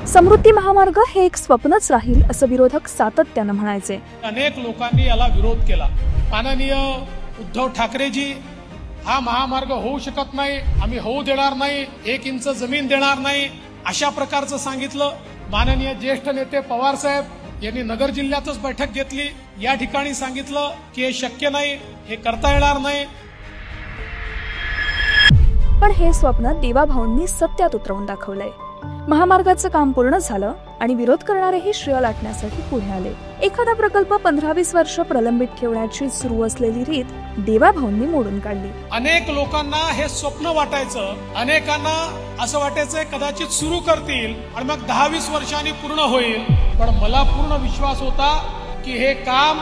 समृद्धी महामार्ग हे एक स्वप्नच राहील असं विरोधक सातत्याने म्हणायचे। अनेक लोकांनी याला विरोध केला। माननीय उद्धव ठाकरेजी हा महामार्ग होऊ शकत नाही, आम्ही होऊ देणार नाही, 1 इंच जमीन देणार नाही अशा प्रकारचं सांगितलं। माननीय ज्येष्ठ नेते पवार साहेब यांनी नगर जिल्ह्यातच बैठक घेतली, या ठिकाणी सांगितलं की हे शक्य नाही, हे करता येणार नाही। पण हे स्वप्न देवाभाऊंनी सत्यात उतरवून दाखवलंय। महामार्गाचं काम पूर्ण झालं आणि विरोध करणारेही श्रेय लाटण्यासाठी पुढे आले। एखादा प्रकल्प 15-20 वर्ष प्रलंबित ठेवण्याची सुरू असलेली रीत देवाभाऊंनी मोडून काढली। अनेक लोकांना हे स्वप्न वाटायचं, अनेकांना असं वाटायचं कदाचित सुरू करतील आणि मग 10-20 वर्षांनी पूर्ण होईल, पण मला पूर्ण विश्वास होता की हे काम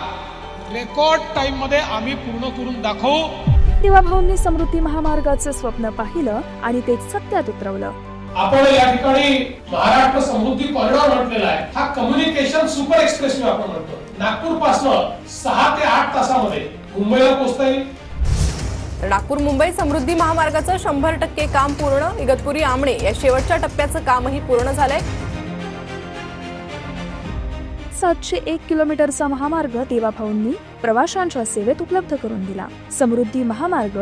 रेकॉर्ड टाइम मध्ये आम्ही पूर्ण करून दाखवू। देवाभाऊंनी समृद्धी महामार्गाचं स्वप्न पाहिलं आणि ते सत्यात उतरवलं। आपण या ठिकाणी महाराष्ट्र समृद्धी कॉरिडॉर म्हटलेला आहे। हा कम्युनिकेशन सुपर एक्सप्रेसवे आपण म्हणतो। नागपूर पासून 6 ते 8 तासामध्ये मुंबईला पोहोचता येईल। नागपूर मुंबई समृद्धी महामार्गाचं 100% काम पूर्ण। इगतपुरी आमणे या शेवटच्या टप्प्याचं कामही पूर्ण झालंय। 701 किलोमीटरचा महामार्ग देवाभाऊंनी प्रवाशांच्या सेवेत उपलब्ध करून दिला। समृद्धी महामार्ग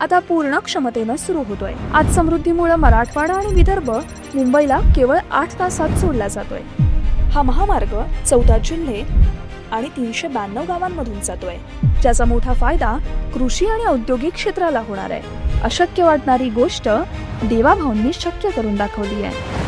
आता पूर्ण क्षमतेने सुरू होतोय। आज समृद्धीमुळे मराठवाडा आणि विदर्भ मुंबईला केवळ 8 तासात जोडला जातोय। हा महामार्ग 14 जिल्हे आणि 392 गावांमधून जातोय, ज्याचा मोठा फायदा कृषी आणि औद्योगिक क्षेत्राला होणार आहे। अशक्य वाटणारी गोष्ट देवाभाऊंनी शक्य करून दाखवली आहे।